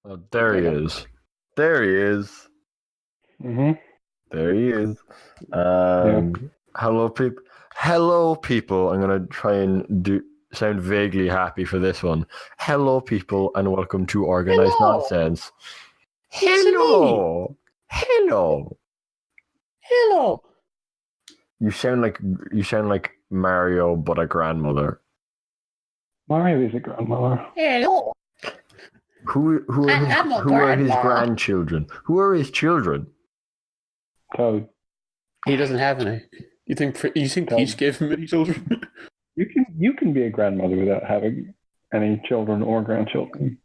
Oh, there he is. There he is. Mm-hmm. There he is. Yeah. Hello, people. Hello, people. I'm gonna try and sound vaguely happy for this one. Hello, people, and welcome to Organized Nonsense. Hello. Hello. Hello. You sound like Mario, but a grandmother. Mario is a grandmother. Hello. Who are his grandma. grandchildren? Who are his children? Toad. He doesn't have any. You think Peach gave him any children? You can be a grandmother without having any children or grandchildren.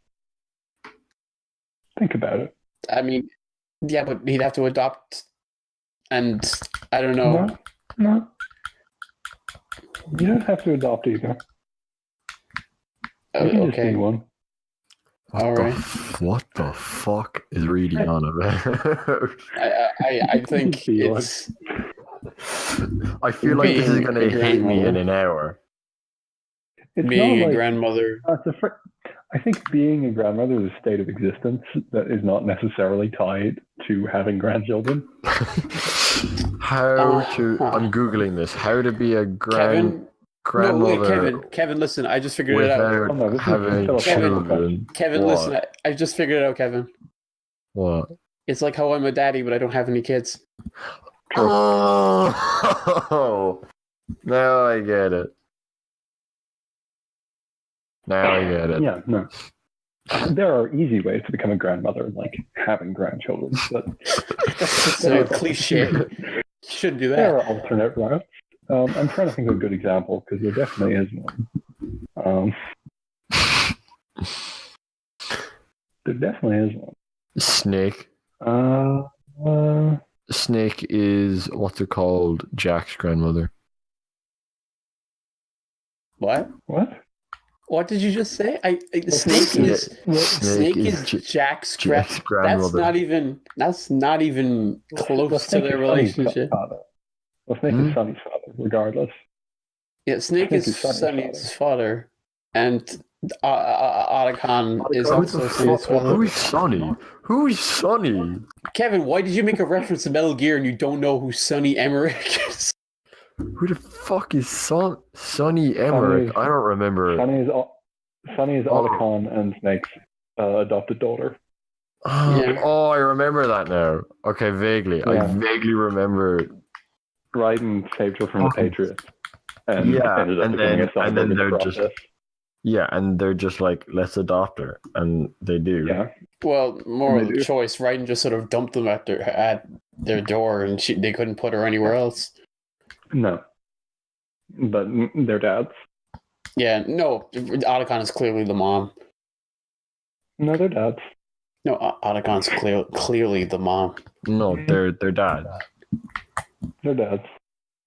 Think about it. I mean, yeah, but he'd have to adopt, and I don't know. No. You don't have to adopt either. You can just be one. What the fuck is really on about? I think it's. I feel like this is going to hit me in an hour. It's being a grandmother. I think being a grandmother is a state of existence that is not necessarily tied to having grandchildren. I'm Googling this. How to be a grandmother. No, wait, Kevin, listen, I just figured it out. Having children. Kevin, listen, I just figured it out, Kevin. What? It's like how I'm a daddy, but I don't have any kids. Oh, now I get it. Yeah, no. There are easy ways to become a grandmother, like having grandchildren. But that's so cliche. You shouldn't do that. There are alternate routes. I'm trying to think of a good example because there definitely is one. There definitely is one. Snake. Snake is what's it called? Jack's grandmother. What? What did you just say? Snake is Jack's grandmother. That's not even close to their relationship. Well, Snake is Sonny's father, regardless. Yeah, Snake is Sonny's father, and Otacon is also Sonny's father. Who is Sonny? Kevin, why did you make a reference to Metal Gear and you don't know who Sonny Emmerich is? Who the fuck is Sonny Emmerich? I don't remember. Sonny is Otacon and Snake's adopted daughter. Oh, I remember that now. Okay, vaguely. Yeah. I vaguely remember. Raiden saved her from the Patriots. And they're just like, let's adopt her, and they do. Yeah. Well, moral choice. Raiden just sort of dumped them at their door, and they couldn't put her anywhere else. No, but they're dads. Yeah, no. Otacon is clearly the mom. No, they're dads. No, Otacon's clearly the mom. No, they're dads. They're dads.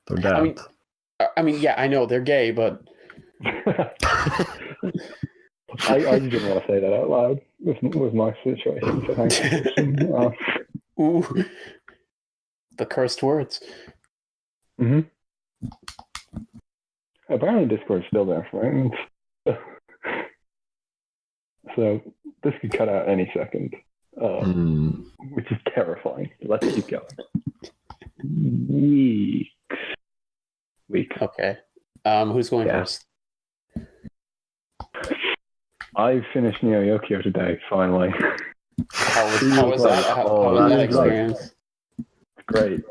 They're dads. I mean, yeah, I know they're gay, but I didn't want to say that out loud with my situation. So thank you. Ooh, the cursed words. Mm-hmm. Apparently, Discord's still there, right? So this could cut out any second, which is terrifying. Let's keep going. Weeks. Okay. Who's going first? I finished Neo Yokio today, finally. How was that experience? Great.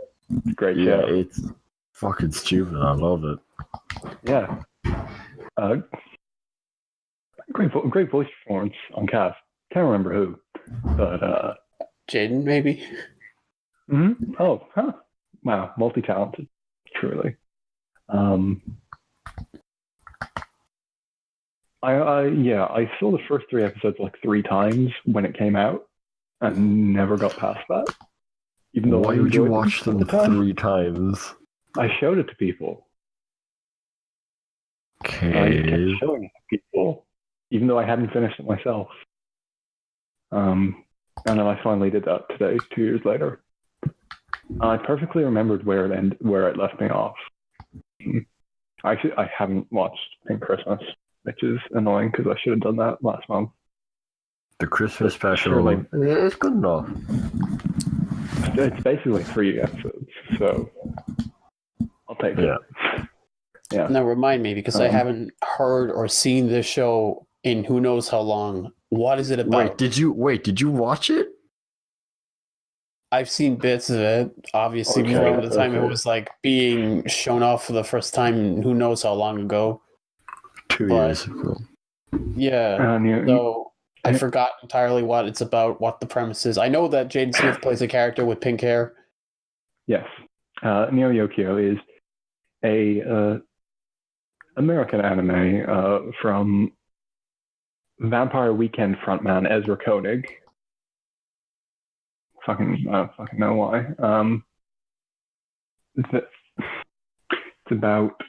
Great show. Yeah, it's fucking stupid. I love it. Yeah. Great voice performance on Cav. Can't remember who, but Jaden maybe. Mm-hmm. Oh, huh. Wow, multi-talented, truly. I saw the first 3 episodes like 3 times when it came out, and never got past that. Even though why would you watch them 3 times? I showed it to people. Okay. I kept showing it to people, even though I hadn't finished it myself. And then I finally did that today, 2 years later. I perfectly remembered where it left me off. Actually, I haven't watched Pink Christmas, which is annoying because I should have done that last month. The Christmas special surely- is good enough. It's basically 3 episodes, so I'll take it. Yeah. Now remind me, because I haven't heard or seen this show in who knows how long. What is it about? Did you watch it? I've seen bits of it, obviously, Okay, from the time it okay. was like being shown off for the first time. Who knows how long ago? 2 But- years ago. Yeah. So I forgot entirely what it's about, what the premise is. I know that Jaden Smith plays a character with pink hair. Yes. Neo Yokio is a American anime from Vampire Weekend frontman Ezra Koenig. I don't fucking know why. It's about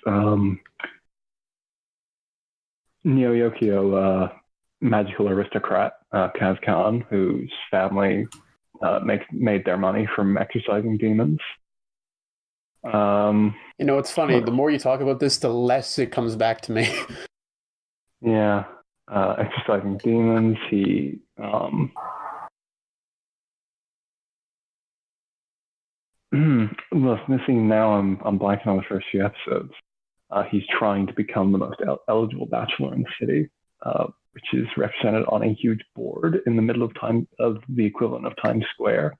Neo Yokio, magical aristocrat Kaz Khan, whose family made their money from exercising demons. It's funny. The more you talk about this, the less it comes back to me. Yeah, exercising demons. He well, missing now. I'm blanking on the first few episodes. He's trying to become the most eligible bachelor in the city, which is represented on a huge board in the middle of the equivalent of Times Square.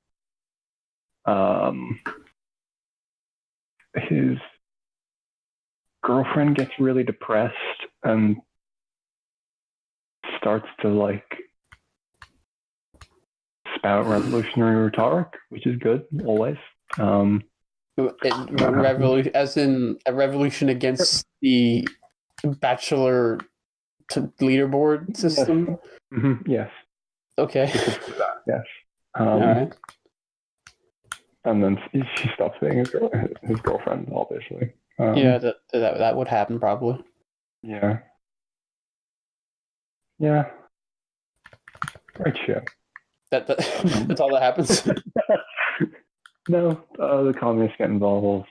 His girlfriend gets really depressed and starts to spout revolutionary rhetoric, which is good always. As in a revolution against the bachelor leaderboard system. Yes. Mm-hmm. Yes. Okay. Yes. All right. And then she stops being his girlfriend, obviously. Yeah, that would happen probably. Yeah. Yeah. Great show. That's all that happens. No, the communists get involved.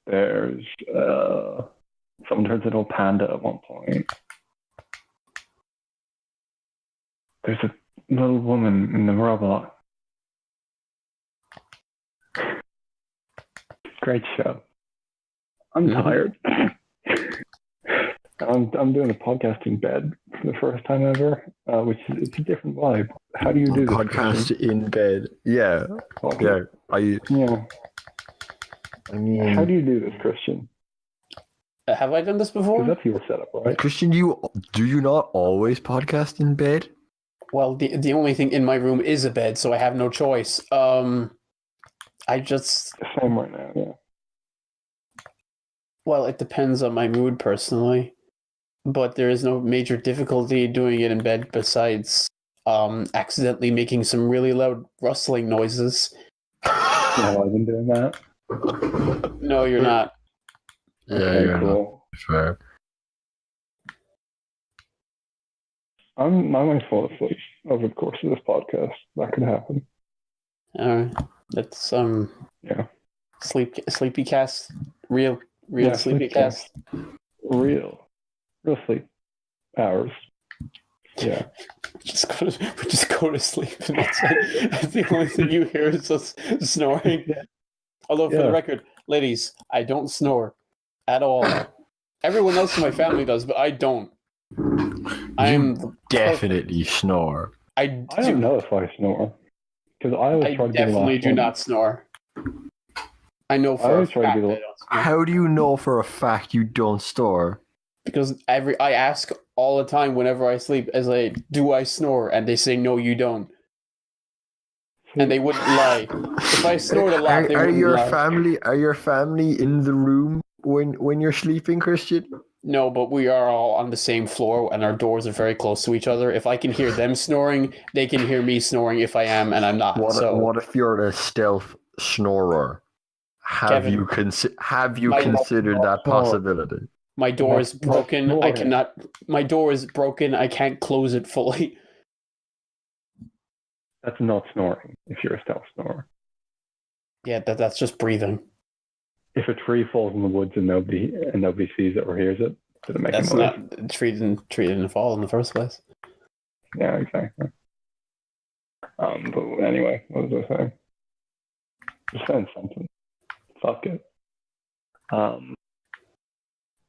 There's someone turns into a panda at one point. There's a little woman in the robot. Great show. I'm tired. I'm doing a podcast in bed for the first time ever, which is it's a different vibe. How do you do this? Podcast in bed? Yeah. Yeah. I mean, how do you do this, Christian? Have I done this before? Because that's your setup, right? Christian, do you not always podcast in bed? Well, the only thing in my room is a bed, so I have no choice. I just the same right now. Yeah. Well, it depends on my mood personally, but there is no major difficulty doing it in bed besides accidentally making some really loud rustling noises. Have I been doing that? No, you're not. Yeah, okay, you're cool. not. Fair. I might fall asleep over the course of this podcast. That could happen. All right, that's yeah. Sleepy cast, real sleepy cast. Real sleep hours. Yeah. We just go to sleep, and that's it. That's the only thing you hear is us snoring. Yeah. Although, for the record, ladies, I don't snore at all. Everyone else in my family does, but I don't. You definitely snore. I don't know if I snore because I always try to be the last definitely do one. not snore. I know for a fact I don't snore. How do you know for a fact you don't snore? Because I ask all the time whenever I sleep, do I snore? And they say no, you don't. And they wouldn't lie. If I snored a lot, they wouldn't lie. Are your family in the room when you're sleeping, Christian? No, but we are all on the same floor, and our doors are very close to each other. If I can hear them snoring, they can hear me snoring if I am, and I'm not. What if you're a stealth snorer? Have you considered that possibility? My door is broken. My door is broken. I can't close it fully. That's not snoring. If you're a stealth snorer. Yeah, that's just breathing. If a tree falls in the woods and nobody sees it or hears it, Did it make That's a noise? not treated in fall in the first place. Yeah, exactly. But anyway, what was I saying? Just saying something. Fuck it.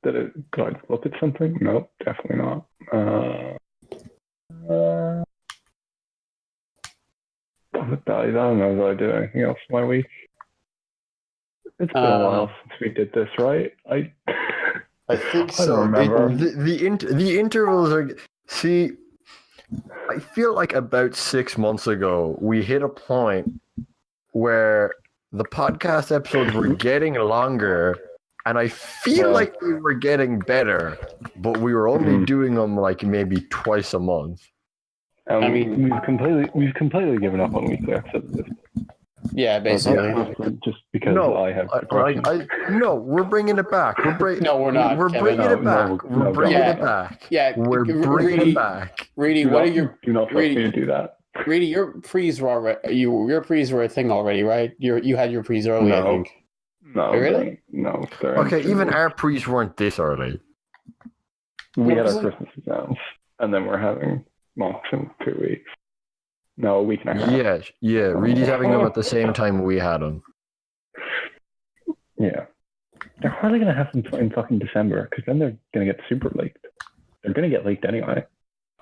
Did I look at something? Nope, definitely not. I don't know if I did anything else my week. It's been a while since we did this, right? I think so. I don't remember. The intervals are. See, I feel like about 6 months ago we hit a point where the podcast episodes were getting longer, and I feel like we were getting better, but we were only doing them like maybe twice a month. I mean, we've completely given up on weekly episodes. Yeah, basically. Just because I have depression. No, we're bringing it back. No, we're not. We're bringing it back. We're bringing it back. Yeah, we're bringing it back. Reedy, what are your? Do not trust me to do that. Reedy, your pre's were already. Your pre's were a thing already, right? You had your pre's early, I think. No, really? No. Okay, even our pre's weren't this early. We had our Christmas exams, and then we're having mocks in 2 weeks. No, a week and a half. Yeah. Reedy's having them at the same time we had them. Yeah. They're hardly going to have them in fucking December, because then they're going to get super leaked. They're going to get leaked anyway.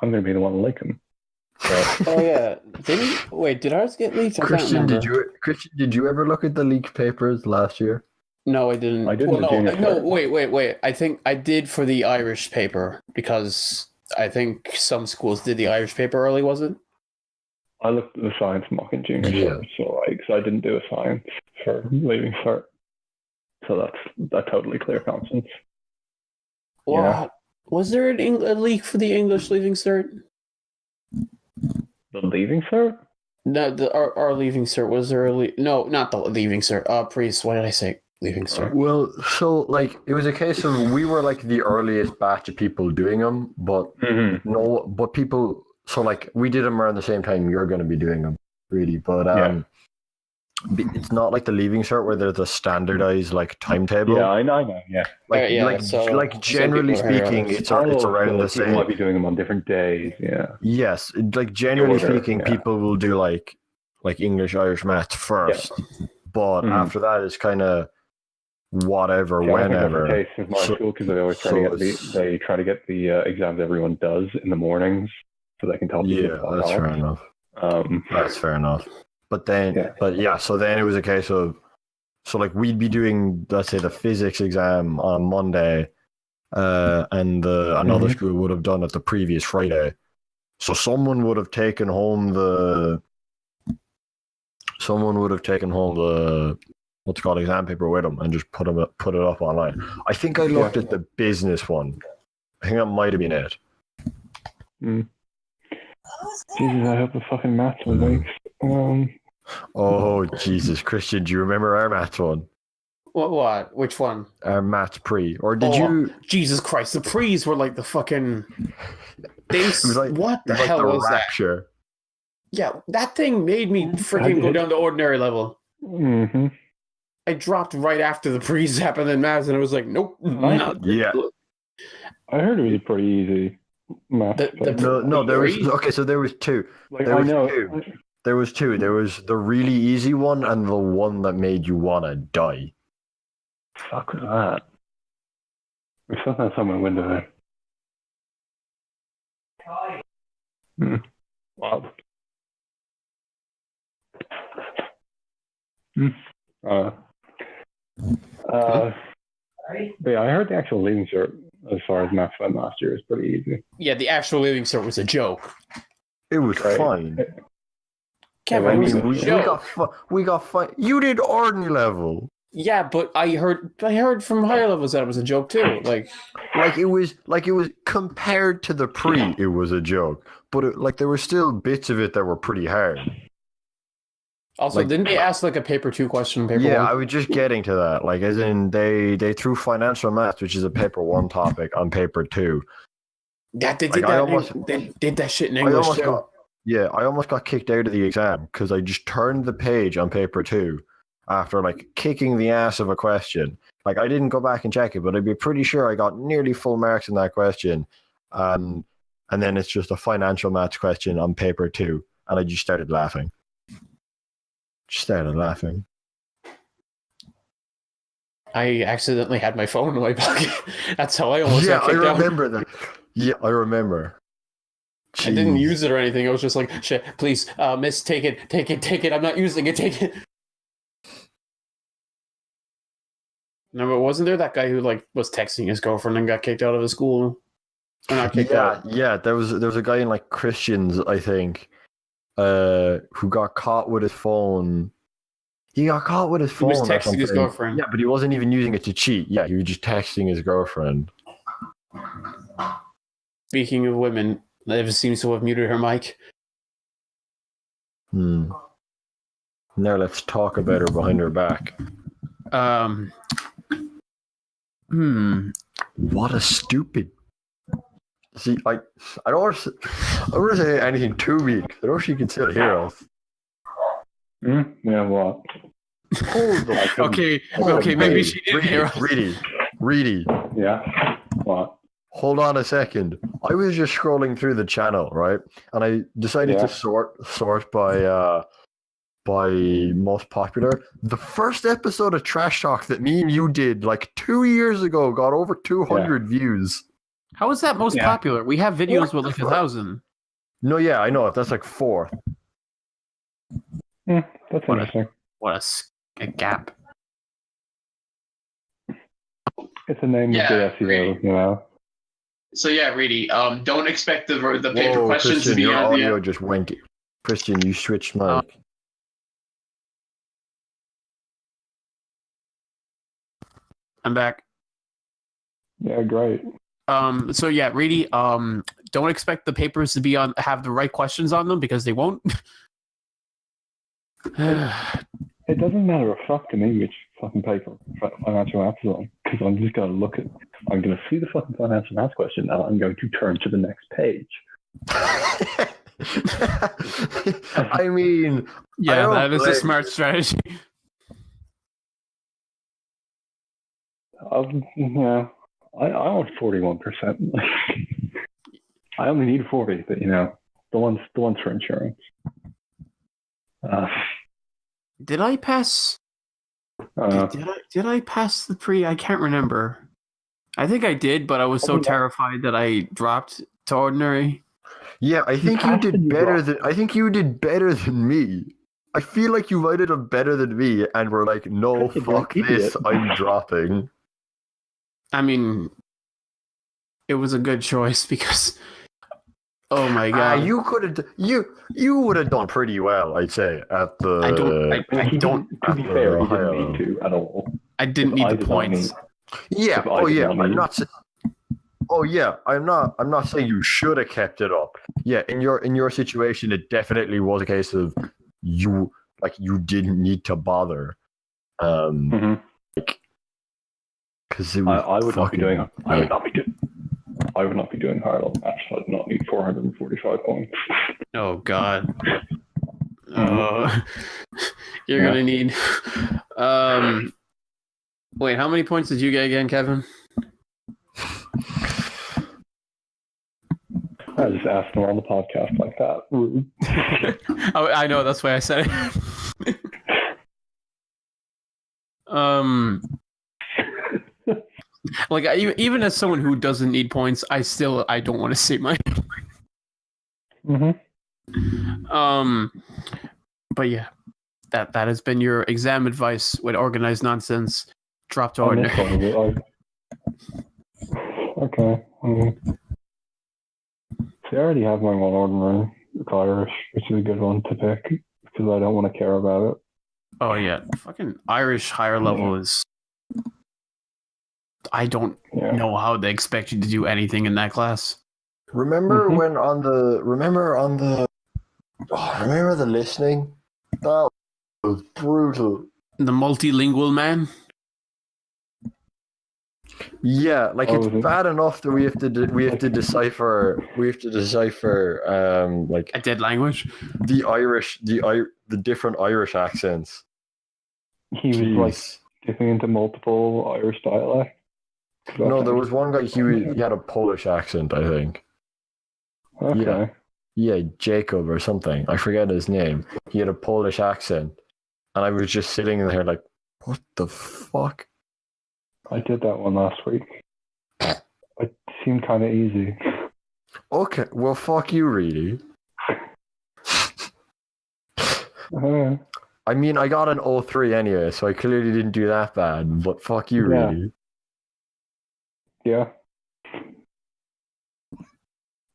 I'm going to be the one to leak them. Oh yeah. Did ours get leaked? Christian, did you ever look at the leaked papers last year? No, I didn't. Wait. I think I did for the Irish paper, because I think some schools did the Irish paper early, was it? I looked at the science mock in junior cert, so I didn't do a science for leaving cert. So that's a totally clear conscience. What? Yeah. Was there a leak for the English leaving cert? The leaving cert? No, our leaving cert. Was there a leak? No, not the leaving cert. Priest. What did I say? Leaving cert. Well, so like it was a case of we were like the earliest batch of people doing them, but but people. So like we did them around the same time you're going to be doing them, really. But it's not like the leaving cert where there's a standardized like timetable. Yeah, I know. Yeah. Like generally speaking, it's around the same. People might be doing them on different days. Yeah. Yes, like generally speaking, people will do like English, Irish, maths first, but after that it's kind of whatever, whenever. That's the case with my school, because they always try to get the exams everyone does in the mornings, so they can tell people. Yeah, that's fair enough. That's fair enough. But then, so then it was a case of, so like we'd be doing, let's say, the physics exam on Monday, and another school would have done it the previous Friday. So someone would have taken home the what's it called, exam paper with them and just put it up online. I think I looked at the business one. I think that might have been it. Jesus, I hope the fucking maths one makes. Oh Jesus, Christian, do you remember our maths one? What? Which one? Our maths pre, or did you? Jesus Christ, the pre's were like the fucking. What the hell was rapture. That? Yeah, that thing made me freaking go down to ordinary level. Mm-hmm. I dropped right after the pre's happened in maths, and I was like, nope. Yeah. I heard it was pretty easy. There was two. There was two. There was the really easy one and the one that made you want to die. Fuck was that? There's something outside my window there. Wow. But yeah, I heard the actual leaving cert as far as maths went last year was pretty easy. Yeah, the actual leaving cert was a joke. It was fine. We got fine. You did ordinary level. Yeah, but I heard from higher levels that it was a joke too. Like it was compared to the pre, it was a joke. But there were still bits of it that were pretty hard. Also, didn't they ask like a paper 2 question? Paper 1? I was just getting to that. Like, as in they threw financial maths, which is a paper 1 topic, on paper 2. Yeah, they did that. They did that shit in English too. I almost got kicked out of the exam because I just turned the page on paper 2 after like kicking the ass of a question. Like I didn't go back and check it, but I'd be pretty sure I got nearly full marks in that question. And then it's just a financial maths question on paper 2, and I just started laughing. I accidentally had my phone in my pocket. That's how I almost got kicked out. Yeah, I remember that. Yeah, I remember. Jeez. I didn't use it or anything. I was just like, shit, please, miss, take it. I'm not using it, take it. No, but wasn't there that guy who like was texting his girlfriend and got kicked out of his school? Or not kicked out? Yeah. There was a guy in like Christians, I think, who got caught with his phone. He got caught with his phone. He was texting his girlfriend. Yeah, but he wasn't even using it to cheat. Yeah, he was just texting his girlfriend. Speaking of women, Liv seems to have muted her mic. Now let's talk about her behind her back. What a stupid. See, I don't want to say anything too weak. I don't know if she can still hear us. Yeah, what? Okay, maybe she didn't hear us. Reedy. Yeah, what? Hold on a second. I was just scrolling through the channel, right? And I decided to sort by most popular. The first episode of Trash Talk that me and you did like 2 years ago got over 200 views. How is that most popular? We have videos with like 1,000. No, yeah, I know. That's like 4th. That's interesting. What a gap. It's a name of the SEO, you know. So yeah, Reedy, don't expect the paper questions Christian, to be your on audio just went. Christian, you switched mic. I'm back. Yeah, great. So yeah, Reedy, don't expect the papers to be have the right questions on them because they won't. It doesn't matter a fuck to me which fucking paper financial maths is on, because I'm just going to look at. I'm going to see the fucking financial maths question, and I'm going to turn to the next page. I mean, yeah, that is a smart strategy. Yeah, I want 41%. I only need 40, but you know, the ones for insurance. Did I pass? Did I pass the pre? I can't remember. I think I did, but I was so terrified that I dropped to ordinary. Yeah, I think you did better than. I think you did better than me. I feel like you might have done better than me, and we're like, no, fuck this, I'm dropping. I mean, it was a good choice because, oh my god, you could have, you would have done pretty well, I'd say, at the. I don't. To be fair, he didn't need to at all. I didn't need the points. Yeah. Oh yeah. I'm not. Oh yeah. I'm not saying you should have kept it up. Yeah. In your situation, it definitely was a case of you didn't need to bother. Because I would not be doing higher level maths. I would not need 445 points. Oh god. You're gonna need. Wait, how many points did you get again, Kevin? I just asked him on the podcast like that. Oh, I know, that's why I said it. Like even as someone who doesn't need points, I don't want to say my. But yeah, that has been your exam advice with organized nonsense. Drop to ordinary. Okay. See, I already have my one ordinary Irish, which is a good one to pick because I don't want to care about it. Oh yeah, fucking Irish higher level is. I don't know how they expect you to do anything in that class. Remember when remember the listening? That was brutal. The multilingual man. Yeah, like it's bad enough that we have to decipher like a dead language. The different Irish accents. he was like dipping into multiple Irish dialects. No, there was one guy. He had a Polish accent, I think. Okay. Yeah, Jacob or something. I forget his name. He had a Polish accent, and I was just sitting there like, what the fuck? I did that one last week. It seemed kind of easy. Okay, well, fuck you, really. I mean, I got an 03 anyway, so I clearly didn't do that bad, but fuck you, really. Yeah.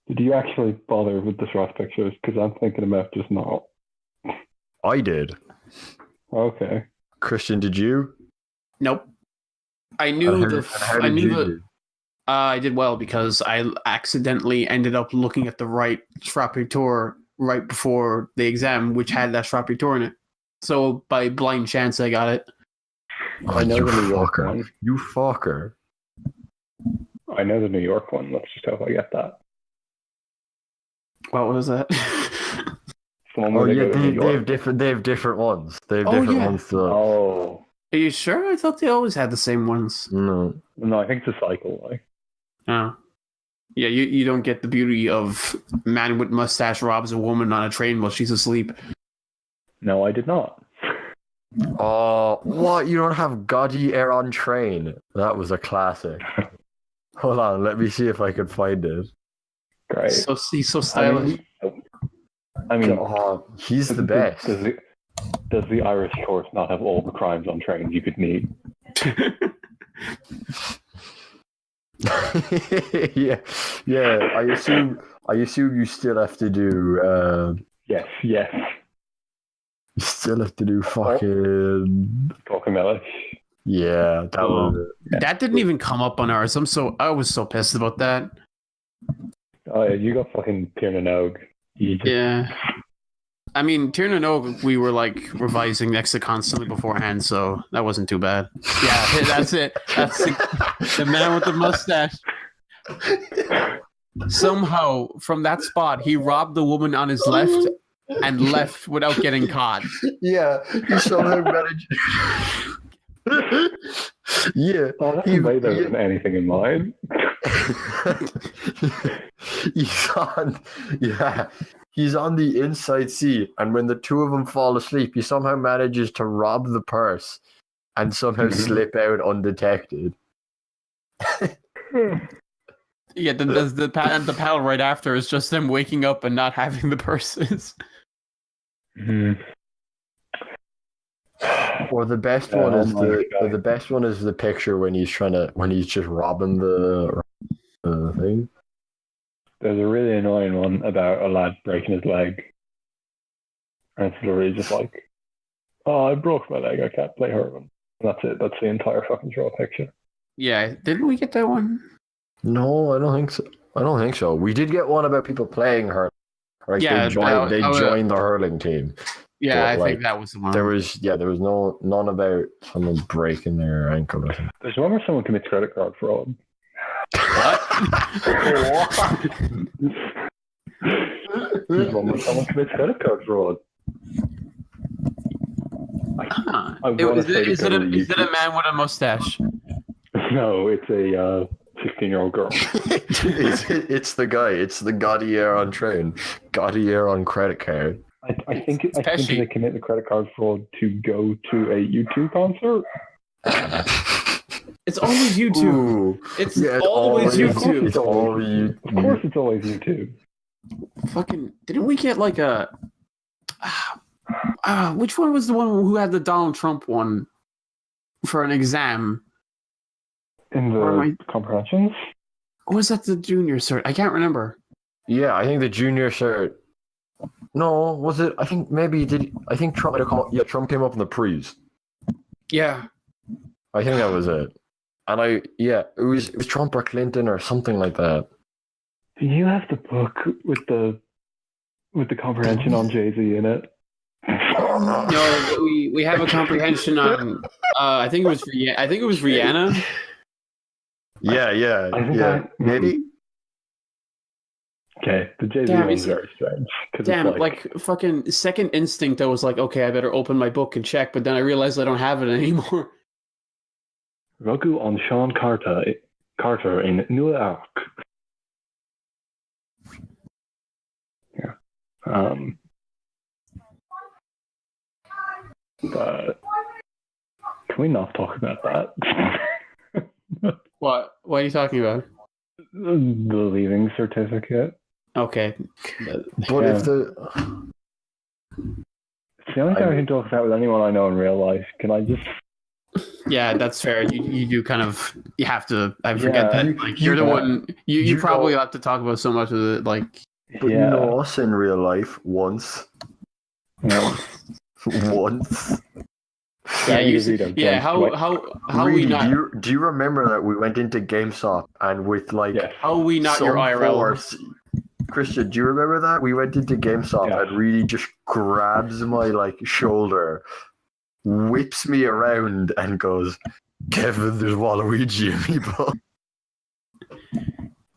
Did you actually bother with the Shrek pictures? Because I'm thinking about just not. I did. Okay. Christian, did you? Nope. I knew I did well because I accidentally ended up looking at the right Frappitor right before the exam, which had that Frappitor in it. So by blind chance, I got it. Oh, you fucker. You fucker. I know the New York one. Let's just hope I get that. What was that? They have different ones. They have different ones to. Oh. Are you sure? I thought they always had the same ones. No, I think it's a cycle. Like. Oh. Yeah, you don't get the beauty of man with mustache robs a woman on a train while she's asleep. No, I did not. Oh, what? You don't have Gaudy Air on Train? That was a classic. Hold on, let me see if I can find it. Great. He's so stylish. I mean, he's the best. Does the Irish course not have all the crimes on trains you could need? yeah. I assume you still have to do. Yes. You still have to do fucking talking about it. Yeah, that was it. That didn't even come up on ours. I was so pissed about that. Oh yeah, you got fucking Tiernan Og. Yeah. I mean, Tiernan Og, we were like revising next to constantly beforehand, so that wasn't too bad. Yeah, that's it. That's the man with the mustache. Somehow, from that spot, he robbed the woman on his left and left without getting caught. Yeah, he somehow managed. Yeah. Oh, that's way better than anything in mine. He's on the inside seat, and when the two of them fall asleep, he somehow manages to rob the purse and somehow slip out undetected. Yeah, the panel right after is just them waking up and not having the purses. Mm-hmm. Or the best one is the best one is the picture when he's just robbing the thing. There's a really annoying one about a lad breaking his leg. And it's literally just like, oh, I broke my leg, I can't play hurling. And that's it. That's the entire fucking draw picture. Yeah, didn't we get that one? No, I don't think so. We did get one about people playing hurling. Right? Yeah, they joined the hurling team. Yeah, but, I think that was the one. There was none about someone breaking their ankle or something. There's one where someone commits credit card fraud. What? There's one where someone commits credit card fraud. Is it a man with a mustache? No, it's a 16-year-old girl. it's the guy. It's the Gaudy Air on Train. Gaudy Air on credit card. I think they commit the credit card fraud to go to a U2 concert. It's always YouTube. It's always YouTube. It's always YouTube. Of course, it's always YouTube. Fucking! Didn't we get like a? Which one was the one who had the Donald Trump one for an exam? In the comprehensions? Or was that the junior cert? I can't remember. Yeah, I think the junior cert. No, was it? I think maybe I think Trump Trump came up in the pre's. Yeah. I think that was it. And it was Trump or Clinton or something like that. Do you have the book with the comprehension on Jay-Z in it? No, we have a comprehension on I think it was Rihanna. Yeah. Maybe. Okay, the Jay-Z Damn, one's very strange. Damn, It's like fucking second instinct, I was like, okay, I better open my book and check, but then I realized I don't have it anymore. Roku on Sean Carter in New York. Yeah. But can we not talk about that? What? What are you talking about? The leaving certificate. Okay. But Yeah. if the It's the only thing I can talk about with anyone I know in real life. Can I just? Yeah, that's fair. You do kind of have to. I forget Yeah. that. Like you're the one. You probably have to talk about so much of it. Like, but you know us in real life once. Yeah. Once. yeah, you. DeVito Yeah, joins how Really, we not? do you remember that we went into GameStop and with like Yes. How we not your some IRL? force, Christian, do you remember that we went into GameStop Yeah. and really just grabs my like shoulder, whips me around, and goes, "Kevin, there's Waluigi amiibo."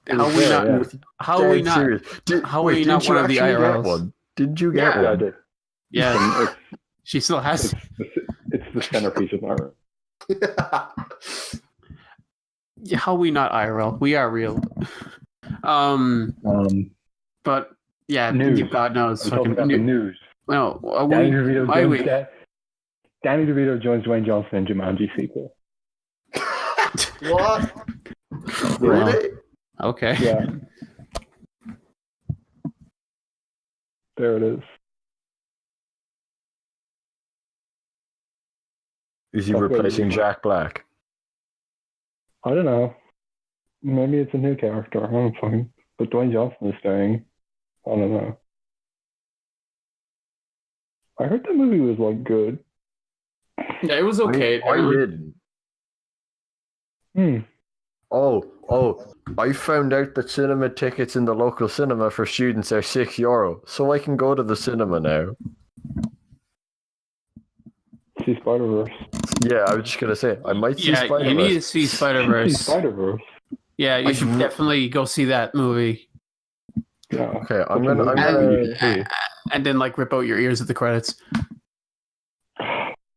How we not? Yeah. How we not? Serious. How we not one of the IRLs? One? Didn't you get Yeah, I one? did. Yeah, she still has. It's the centerpiece of my room. Yeah, how we not IRL? We are real. But yeah, News. God knows. I'm talking about the news. No, Danny DeVito joins Dwayne Johnson in Jumanji sequel. What? Really? Okay. Yeah. There it is. Is he replacing Jack Black? I don't know. Maybe it's a new character. I don't fucking. But Dwayne Johnson is staying. I don't know. I heard that movie was like good. Yeah, it was okay. I didn't. Oh, I found out that cinema tickets in the local cinema for students are €6, so I can go to the cinema now. See Spider-Verse. Yeah, I was just gonna say, I might see Spider-Verse. You need to see Spider-Verse. Spider-Verse. Yeah, you should definitely go see that movie. Yeah. Okay, I'm gonna see. And then like rip out your ears at the credits.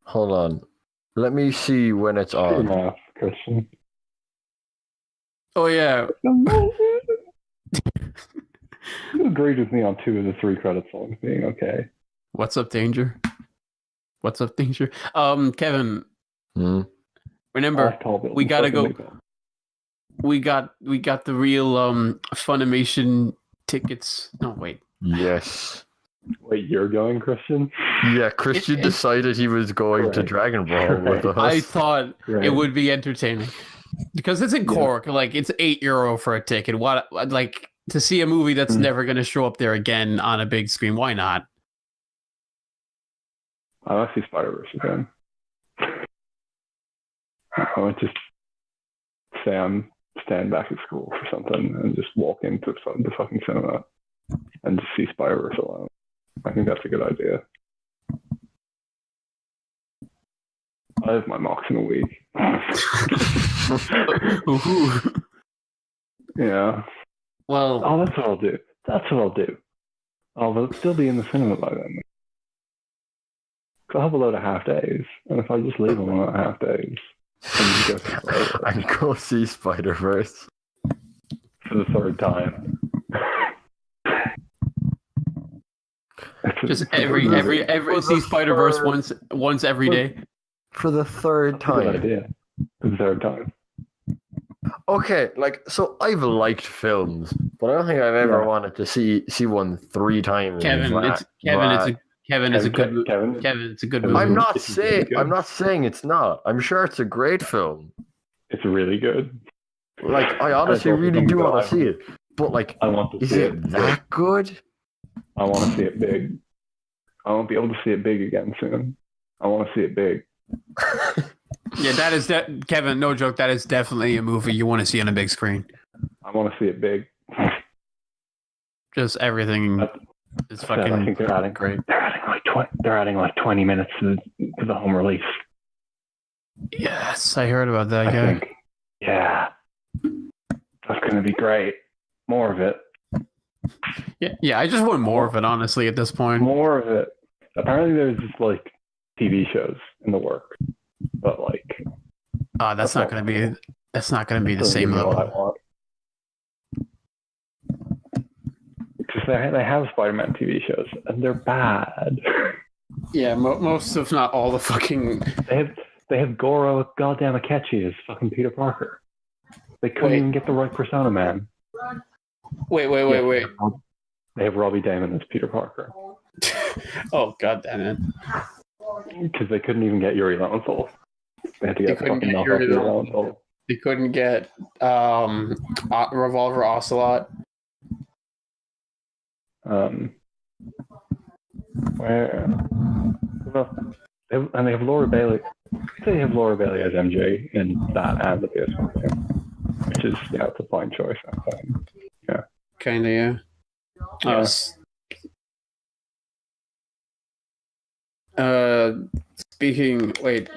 Hold on. Let me see when it's on. Enough, Christian. Oh yeah. You agreed with me on 2 of the 3 credit songs being okay. What's up, Danger? What's up, Danger? Kevin. Remember, we gotta go. We got the real Funimation tickets. No, wait. Yes. Wait, you're going, Christian? Yeah, Christian decided he was going to Dragon Ball with us. I thought it would be entertaining because it's in Cork. Like it's €8 for a ticket. What like to see a movie that's never going to show up there again on a big screen? Why not? I want to see Spider-Verse again. I want to say I'm stand back at school for something and just walk into the fucking cinema and just see Spider-Verse alone. I think that's a good idea. I have my mocks in a week. Yeah. Well. Oh, that's what I'll do. I'll still be in the cinema by then. I'll have a load of half days, and if I just leave them on half days, and go see Spider-Verse for the 3rd time. Just every see Spider-Verse once every day. For the 3rd time. Good idea. For the 3rd time. Okay, like so I've liked films, but I don't think I've ever wanted to see one 3 times. Kevin, it's a good movie. I'm not saying it's not. I'm sure it's a great film. It's really good. Like I honestly really do want to see it. But like is it that good? I want to see it big. I won't be able to see it big again soon. I want to see it big. Yeah, that is Kevin, no joke, that is definitely a movie you want to see on a big screen. I want to see it big. Just everything is fucking I think they're adding great. They're adding like 20 minutes to the home release. Yes, I heard about that. I think, yeah. That's going to be great. More of it. Yeah. I just want more of it, honestly, at this point. More of it. Apparently, there's just like TV shows in the work, but like, that's not going to be. That's not going to be the doesn't give same me what I level. want. Because they have Spider-Man TV shows, and they're bad. Yeah, most, if not all, the fucking. They have Goro goddamn Akechi as fucking Peter Parker. They couldn't even get the right persona, man. Wait. They have Robbie Damon as Peter Parker. Oh, god damn it. Because they couldn't even get Yuri Lowenthal. They had to get fucking Yuri Lowenthal. They couldn't get Revolver Ocelot. Where? Well, they have Laura Bailey. They have Laura Bailey as MJ in that and the PS1 game, which is it's a fine choice. Yeah. Kinda, yeah. Speaking. Wait.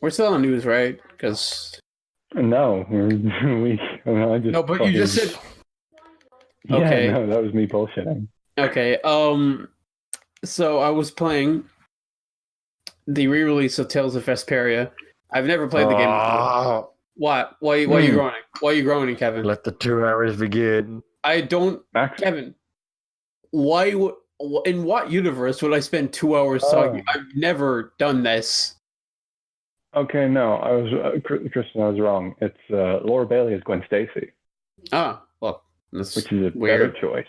We're still on news, right? Because. No, but you just said. Okay. Yeah, no, that was me bullshitting. Okay. So I was playing the re-release of Tales of Vesperia. I've never played the game before. What? Why are you groaning? Why are you groaning, Kevin? Let the 2 hours begin. I don't... Max? Kevin, in what universe would I spend 2 hours talking? I've never done this. Okay, no, I was... Christian, I was wrong. It's Laura Bailey as Gwen Stacy. Ah, well, that's which is a weird. better choice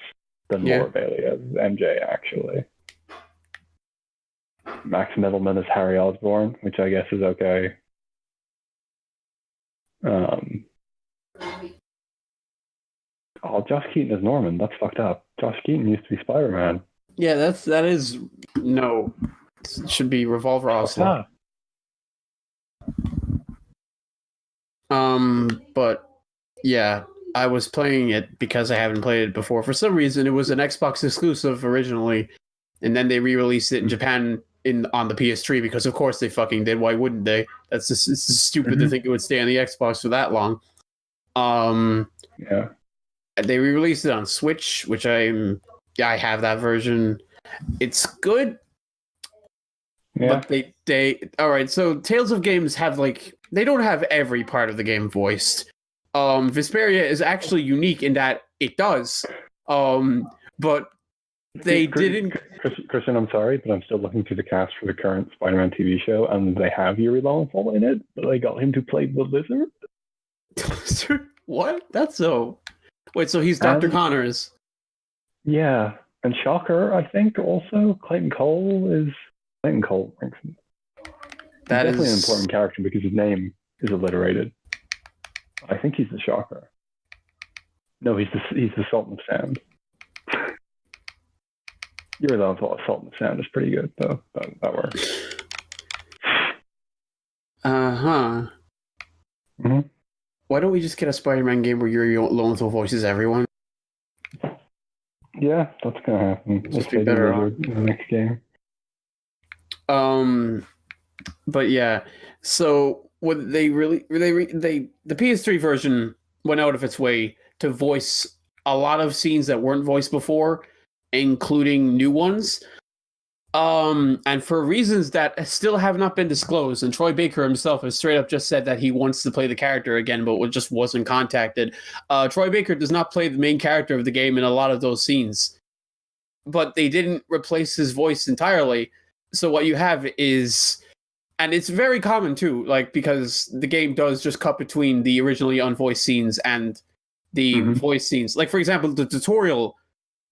than Laura Bailey as MJ, actually. Max Middleman as Harry Osborn, which I guess is okay. Josh Keaton as Norman. That's fucked up. Josh Keaton used to be Spider-Man. Yeah, that is no. It should be Revolver Ocelot. But yeah, I was playing it because I haven't played it before. For some reason, it was an Xbox exclusive originally, and then they re-released it in Japan on the PS3 because of course they fucking did. Why wouldn't they? It's stupid to think it would stay on the Xbox for that long. Yeah. They re-released it on Switch, which I have that version. It's good. Yeah. But they all right, so Tales of Games have they don't have every part of the game voiced. Vesperia is actually unique in that it does. But they didn't. Christian, I'm sorry, but I'm still looking through the cast for the current Spider-Man TV show, and they have Yuri Lowenthal in it, but they got him to play the Lizard. What? That's so. Wait, so he's Dr. Connors? Yeah, and Shocker, I think, also. Clayton Cole. That is definitely an important character because his name is alliterated. I think he's the Shocker. No, he's the Sultan of Sand. Yuri Lowenthal, Sultan of Sand is pretty good, though. That works. Mm-hmm. Why don't we just get a Spider-Man game where Yuri Lowenthal voices everyone? Yeah, that's gonna happen. Just be better in the next game. But yeah, so what the PS3 version went out of its way to voice a lot of scenes that weren't voiced before, including new ones. And for reasons that still have not been disclosed, and Troy Baker himself has straight up just said that he wants to play the character again, but just wasn't contacted. Troy Baker does not play the main character of the game in a lot of those scenes, but they didn't replace his voice entirely. So what you have is, and it's very common too, because the game does just cut between the originally unvoiced scenes and the voice scenes. For example, the tutorial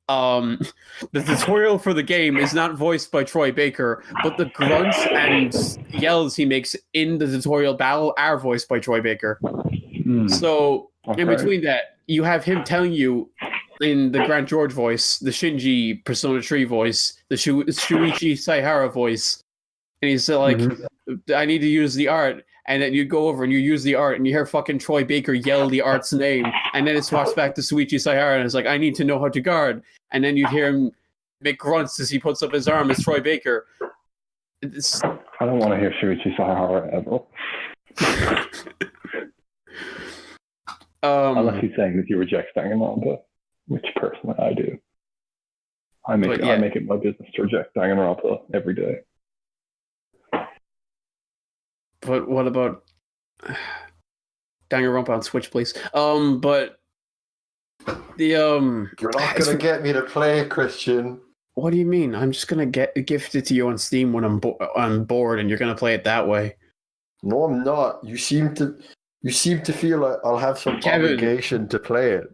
for the game is not voiced by Troy Baker, but the grunts and yells he makes in the tutorial battle are voiced by Troy Baker. So in between that, you have him telling you in the Grant George voice, the Shinji Persona 3 voice, the Shuichi Saihara voice, and he's like, I need to use the art. And then you go over and you use the art and you hear fucking Troy Baker yell the art's name. And then it swaps back to Shuichi Saihara and it's like, I need to know how to guard. And then you hear him make grunts as he puts up his arm as Troy Baker. I don't want to hear Shuichi Saihara ever. Unless he's saying that you reject Danganronpa. which personally I do. I make it my business to reject Danganronpa every day. But what about Danganronpa on Switch, please? But the You're not gonna get me to play it, Christian. What do you mean? I'm just gonna gift it to you on Steam when I'm bored, and you're gonna play it that way. No, I'm not. You seem to feel like I'll have some obligation to play it.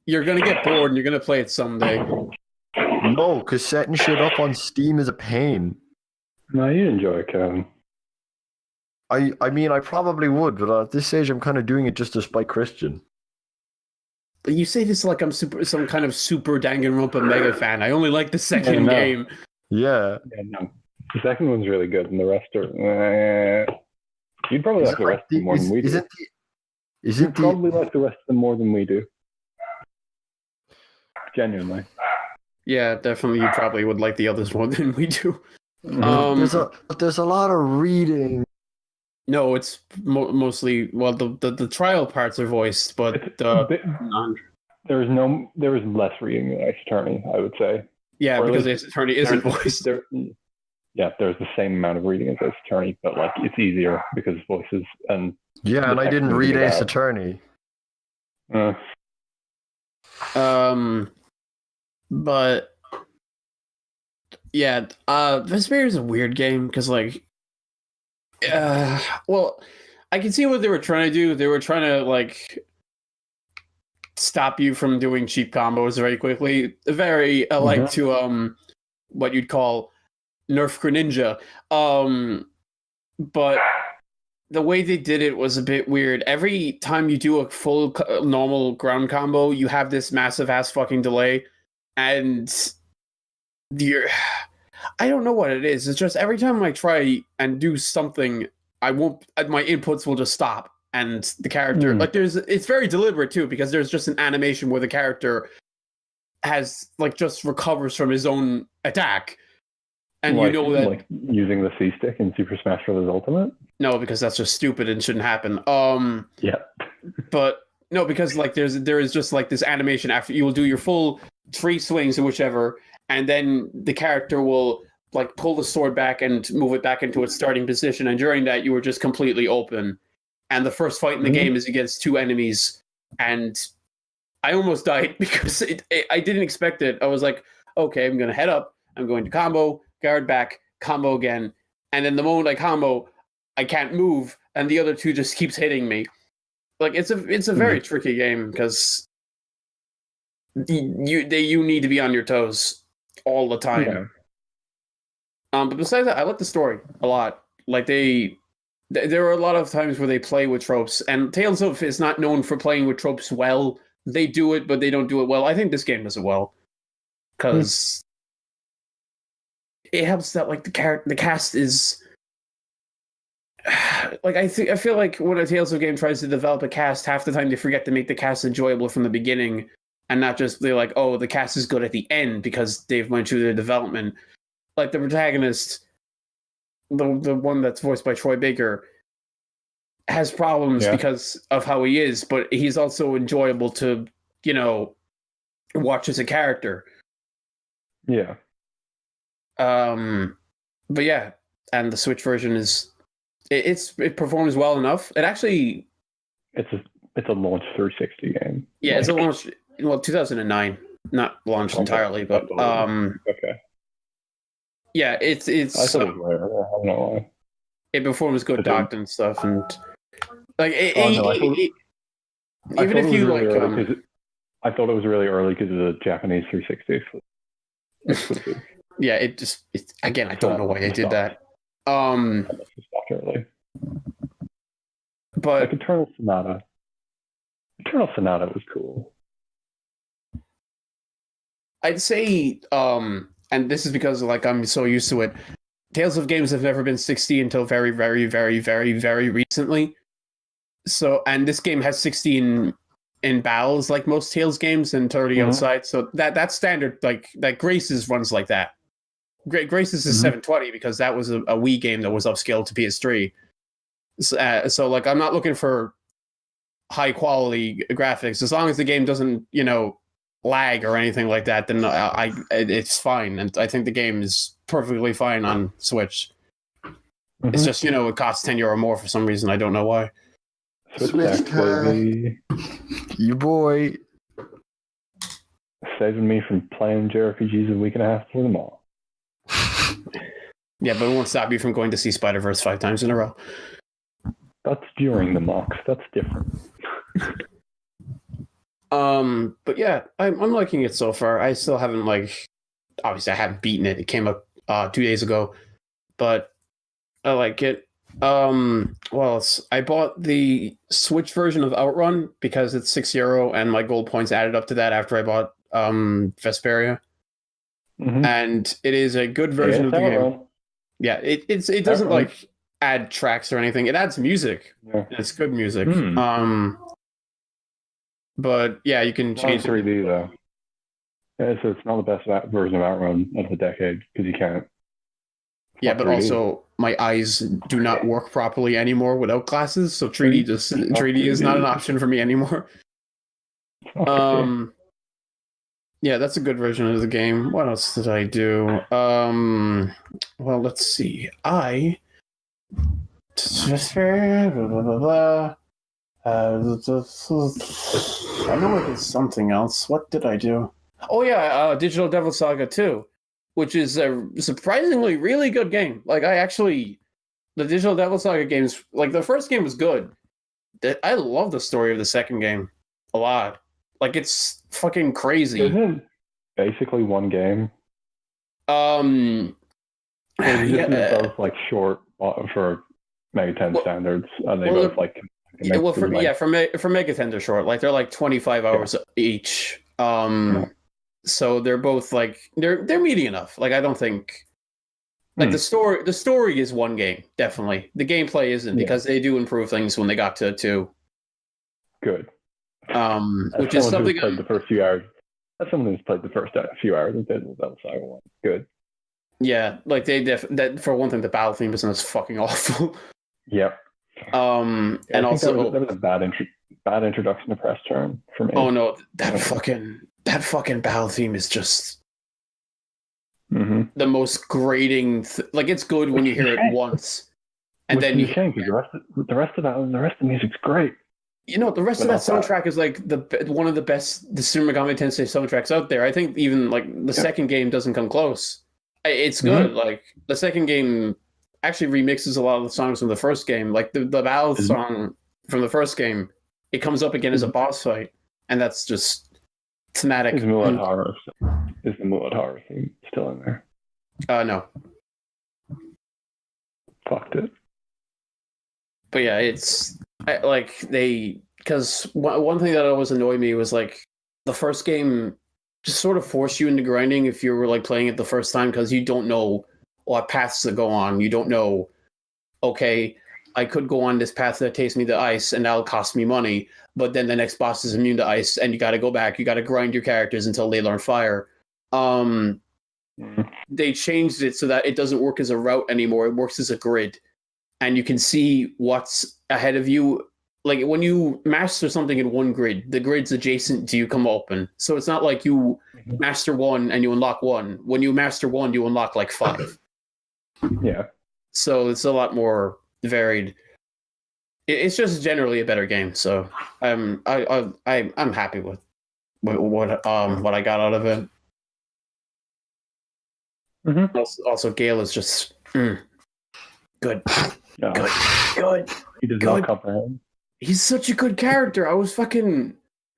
You're gonna get bored, and you're gonna play it someday. No, because setting shit up on Steam is a pain. No, you enjoy it, Kevin. I mean, I probably would, but at this stage, I'm kind of doing it just to spite Christian. But you say this like I'm some kind of super Danganronpa mega fan. I only like the second game. Yeah. No. The second one's really good, and the rest are. You'd probably like the rest of them more than we do. You'd probably like the rest of them more than we do. Genuinely. Yeah, definitely. You probably would like the others more than we do. There's a lot of reading. No, it's mostly the trial parts are voiced, but there is less reading in Ace Attorney, I would say. Yeah, because Ace Attorney isn't voiced. There's the same amount of reading as Ace Attorney, but like it's easier because voices and and I didn't read Ace Attorney. But yeah, Vesperia is a weird game because like. Well, I can see what they were trying to do. They were trying to like stop you from doing cheap combos very quickly. Very like to what you'd call Nerf Greninja. But the way they did it was a bit weird. Every time you do a full normal ground combo, you have this massive ass fucking delay, and I don't know what it is. It's just every time I try and do something, my inputs will just stop. And the character, it's very deliberate too, because there's just an animation where the character has just recovers from his own attack. And you know that. Like using the C stick in Super Smash Bros. Ultimate? No, because that's just stupid and shouldn't happen. Yeah. But no, because there is just like this animation after you will do your full 3 swings or whichever. And then the character will like pull the sword back and move it back into its starting position. And during that, you were just completely open. And the first fight in the game is against 2 enemies. And I almost died because I didn't expect it. I was like, okay, I'm going to head up. I'm going to combo, guard back, combo again. And then the moment I combo, I can't move. And the other 2 just keeps hitting me. Like it's a very tricky game because you need to be on your toes all the time. Yeah. But besides that, I like the story a lot. Like there are a lot of times where they play with tropes, and Tales of is not known for playing with tropes well. They do it, but they don't do it well. I think this game does it well because it helps that like the cast is like I feel like when a Tales of game tries to develop a cast, half the time they forget to make the cast enjoyable from the beginning. And not just they're like, oh, the cast is good at the end because they've went through their development. Like the protagonist, the one that's voiced by Troy Baker, has problems because of how he is, but he's also enjoyable to, watch as a character. Yeah. But yeah, and the Switch version it performs well enough. It actually it's a launch 360 game. Yeah, it's a launch. Well, 2009, not launched entirely, but okay. Yeah, it's. I thought it was later. I don't know why. It performs good docked and stuff, and like even if you like, I thought it was really early because of the Japanese 360. Yeah, it's again. I don't know why they did that. Early. But like Eternal Sonata was cool. I'd say, and this is because like I'm so used to it. Tales of games have never been 60 until very, very, very, very, very recently. So, and this game has 16 in battles, like most Tales games, and 30 outside. So that's standard. Like that, Graces runs like that. Graces is 720 because that was a Wii game that was upscaled to PS3. So like I'm not looking for high quality graphics as long as the game doesn't lag or anything like that, then it's fine, and I think the game is perfectly fine on Switch. Mm-hmm. It's just it costs €10 more for some reason. I don't know why. Switch baby. You boy. Saving me from playing JRPGs a week and a half for them all. Yeah, but it won't stop you from going to see Spider-Verse 5 times in a row. That's during the mocks. That's different. But yeah, I'm liking it so far. I still haven't obviously I haven't beaten it. It came up 2 days ago, but I like it. Well, I bought the Switch version of Outrun because it's €6 and my gold points added up to that after I bought Vesperia. Mm-hmm. And it is a good version of the game. Yeah, it doesn't add tracks or anything. It adds music. Yeah. It's good music. But yeah, you can change 3D though. Yeah, so it's not the best version of Outrun of the decade because you can't. Yeah, but 3D. Also my eyes do not work properly anymore without glasses, so 3D is not an option for me anymore. Yeah, that's a good version of the game. What else did I do? Well, let's see. I know I did something else. What did I do? Oh yeah, Digital Devil Saga 2, which is a surprisingly really good game. The Digital Devil Saga games, the first game was good. I love the story of the second game a lot. It's fucking crazy. Isn't it basically one game? Yeah, both short for Mega 10 standards. Are they both for Mega 10 they're short. They're 25 hours each. So they're both they're meaty enough. I don't think the story is one game, definitely. The gameplay isn't because they do improve things when they got to 2. Good. Which is something played the first few hours. That's someone who's played the first few hours of Digital Devil Saga 1. Good. Yeah, that for one thing, the battle theme is fucking awful. Yep. And also that was a bad introduction to press turn for me. Oh no, that fucking battle theme is just the most grating. It's good when you hear it once, and then you change the rest of the music's great. The rest of that soundtrack is one of the best the Super Megami Tensei soundtracks out there. I think even the second game doesn't come close. It's good. The second game actually remixes a lot of the songs from the first game. The battle song from the first game, it comes up again as a boss fight, and that's just thematic. Is the Mulat Horror theme still in there? No. Fucked it. But yeah, because one thing that always annoyed me was the first game just sort of forced you into grinding if you were playing it the first time, because you don't know what paths to go on. You don't know, okay, I could go on this path that takes me to ice and that'll cost me money, but then the next boss is immune to ice and you got to go back. You got to grind your characters until they learn fire. They changed it so that it doesn't work as a route anymore. It works as a grid, and you can see what's ahead of you. When you master something in one grid, the grids adjacent to you come open. So it's not like you master one and you unlock one. When you master one, you unlock 5. Yeah. So it's a lot more varied. It's just generally a better game. So I'm happy with what I got out of it. Also, Gale is just good. Good. He does not comprehend. He's such a good character. I was fucking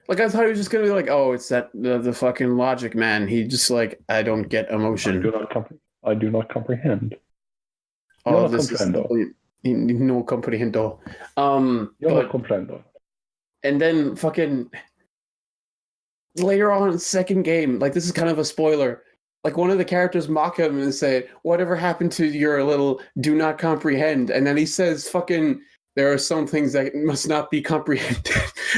I thought he was just gonna be oh, it's that the fucking logic man. He just I don't get emotion. I do not comprehend. Oh, this is no comprehendo. No comprendo. And then fucking later on in the second game, this is kind of a spoiler. One of the characters mock him and say, "Whatever happened to your little do not comprehend?" And then he says, "Fucking." There are some things that must not be comprehended,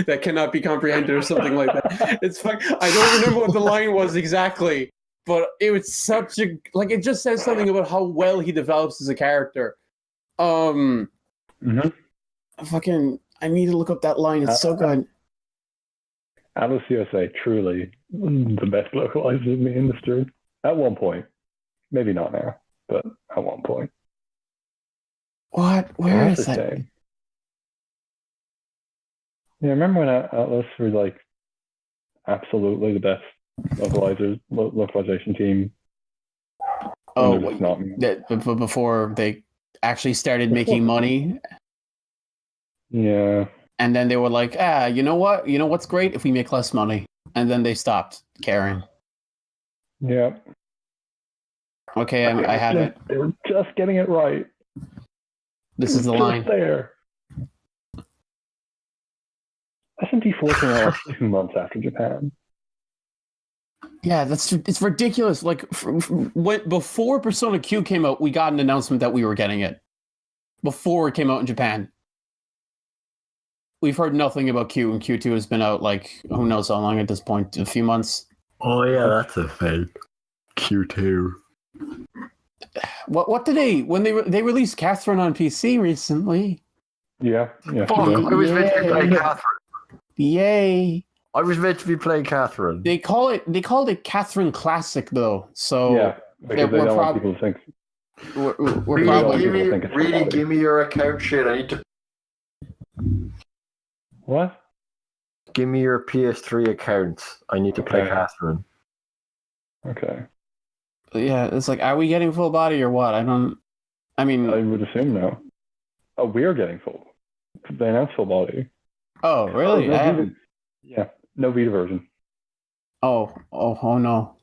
that cannot be comprehended, or something like that. It's fun. I don't remember what the line was exactly, but it was such a it just says something about how well he develops as a character. Fucking, I need to look up that line. It's so good. Alice USA, truly the best localizers in the industry at one point. Maybe not now, but at one point. What? Where is that? Game. Yeah, remember when Atlas was like absolutely the best localization team? Oh, before they actually started making money. Yeah. And then they were like, you know what? You know what's great if we make less money? And then they stopped caring. Yeah. Okay, I have it. They were just getting it right. This is the line. There. SMT4 came out 2 months after Japan. Yeah, it's ridiculous. Like before Persona Q came out, we got an announcement that we were getting it. Before it came out in Japan. We've heard nothing about Q, and Q2 has been out like who knows how long at this point, a few months. Oh yeah, that's a thing. Q2. What did they released Catherine on PC recently? Yeah. Fuck, I was meant to be playing Catherine. Yay. I was meant to be playing Catherine. They called it Catherine Classic though, so yeah, because they don't want people to think. We're probably give me your account shit. I need to. What? Give me your PS3 accounts. I need to play Catherine. Okay. Yeah, it's like, are we getting full body or what? I would assume no. Oh, we're getting full. They announced full body. Oh, really? Yeah, no Vita version. Oh no.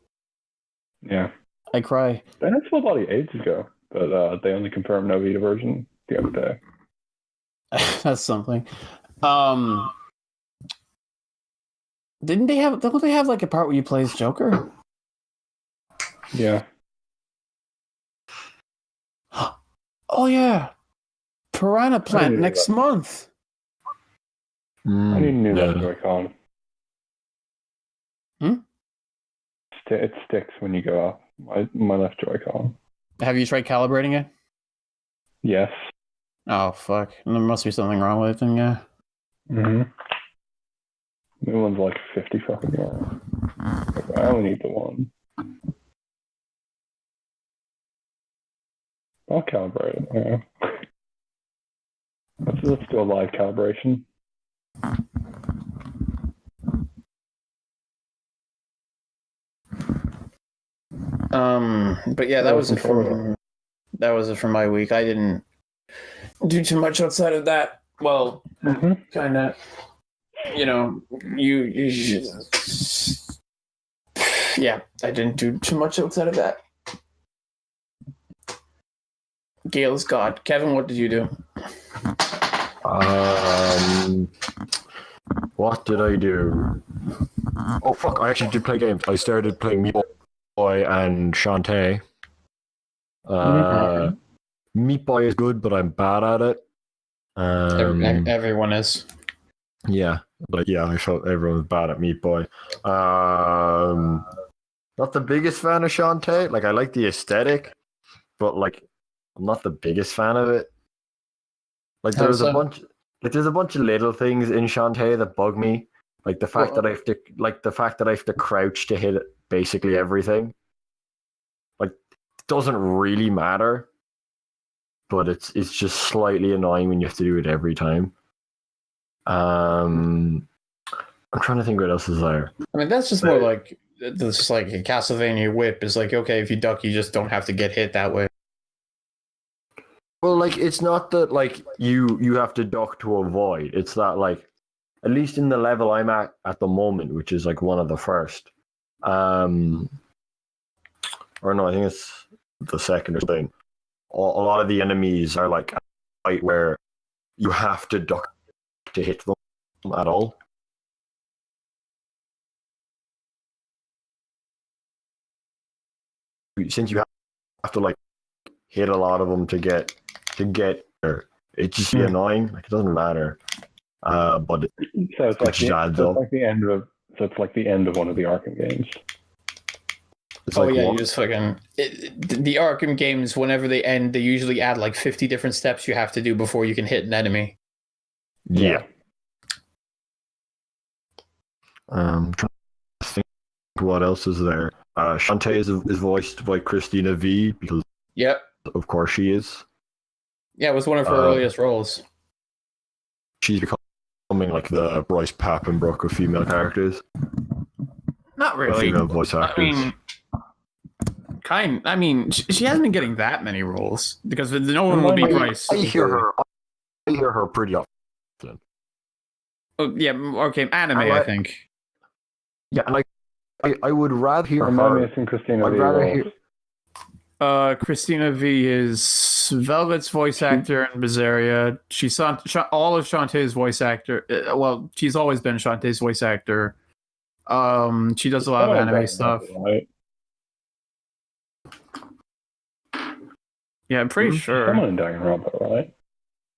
Yeah. I cry. They announced full body ages ago, but they only confirmed no Vita version the other day. That's something. Don't they have like a part where you play as Joker? Yeah. Oh yeah. Piranha Plant next month. I need a new left Joy-Con. It sticks when you go up. My left Joy-Con. Have you tried calibrating it? Yes. Oh fuck! There must be something wrong with it then, yeah. New one's like 50 fucking euros. I only need the one. I'll calibrate it. Yeah. Let's do a live calibration. But yeah, that was it for my week. I didn't do too much outside of that. Well, kind of. Yeah, I didn't do too much outside of that. Gale is God. Kevin, what did you do? What did I do? Oh fuck! I actually did play games. I started playing Meat Boy and Shantae. Meat Boy is good, but I'm bad at it. Everyone is. Yeah, I felt everyone was bad at Meat Boy. Not the biggest fan of Shantae. Like, I like the aesthetic, but like, I'm not the biggest fan of it. Like, there's a bunch of little things in Shantae that bug me. Like the fact that I have to crouch to hit basically everything. Like, it doesn't really matter, but it's just slightly annoying when you have to do it every time. I'm trying to think what else is there. I mean, that's just more like a Castlevania whip is like, okay, if you duck, you just don't have to get hit that way. Well, like, it's not that like you have to duck to avoid. It's that, like, at least in the level I'm at the moment, which is like one of the first, or no, I think it's the second or something. A lot of the enemies are like a fight where you have to duck to hit them at all. Since you have to like hit a lot of them to get there, it's just annoying. Like, it doesn't matter. But it's like the end of one of the Arkham games. You just fucking the Arkham games. Whenever they end, they usually add like 50 different steps you have to do before you can hit an enemy. Yeah. Trying to think what else is there? Shantae is voiced by Christina V because Yep. of course she is. Yeah, it was one of her earliest roles. She's becoming like the Bryce Papenbrook of female characters. Not really. Female voice actors. I mean, she hasn't been getting that many roles because no one would be Bryce. I hear her pretty often. Oh, yeah, okay, anime, I think. Yeah, and I would rather hear I'm her. missing Christina I'd V. rather roles. hear. Christina V is Velvet's voice actor in Berseria. She's all of Shantae's voice actor. Well, she's always been Shantae's voice actor. She does a lot of anime stuff. Right? Yeah, I'm pretty sure. Someone in Danganronpa, right?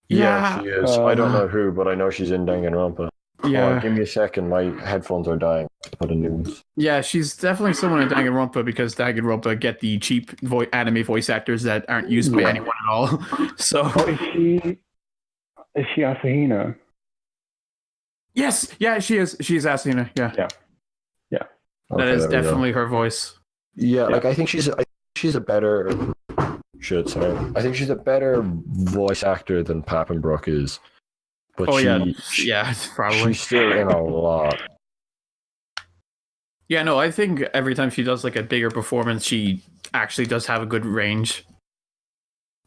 Yeah, she is. I don't know who, but I know she's in Danganronpa. Yeah. Give me a second. My headphones are dying. Put in new ones. Yeah, she's definitely someone in Danganronpa because Danganronpa get the cheap anime voice actors that aren't used by anyone at all. So. Oh, is she Asahina? Yes, yeah, she is. She's Asahina. Yeah. That is definitely her voice. Yeah, like I think she's a better. I think she's a better voice actor than Papenbrook is. But yeah, probably. She's still in a lot. Yeah, no, I think every time she does like a bigger performance, she actually does have a good range.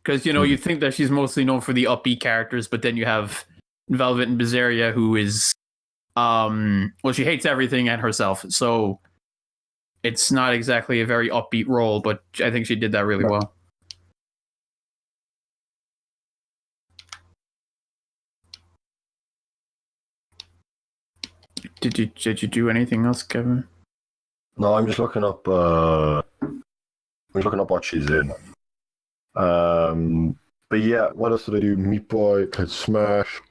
Because, you think that she's mostly known for the upbeat characters, but then you have Velvet and Berseria, who is, she hates everything and herself. So it's not exactly a very upbeat role, but I think she did that really well. Did you do anything else, Kevin? No, I'm just looking up. I'm just looking up what she's in. But yeah, what else did I do? Meat Boy, played Smash.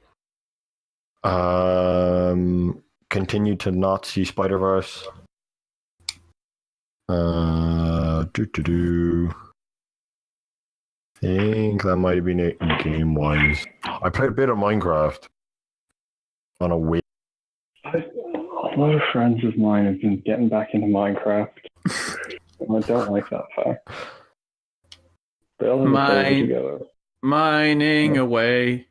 Continue to not see Spider-Verse. Think that might have been it game-wise. I played a bit of Minecraft on a week. A lot of friends of mine have been getting back into Minecraft. And I don't like that fact. They all have a server together. Mining away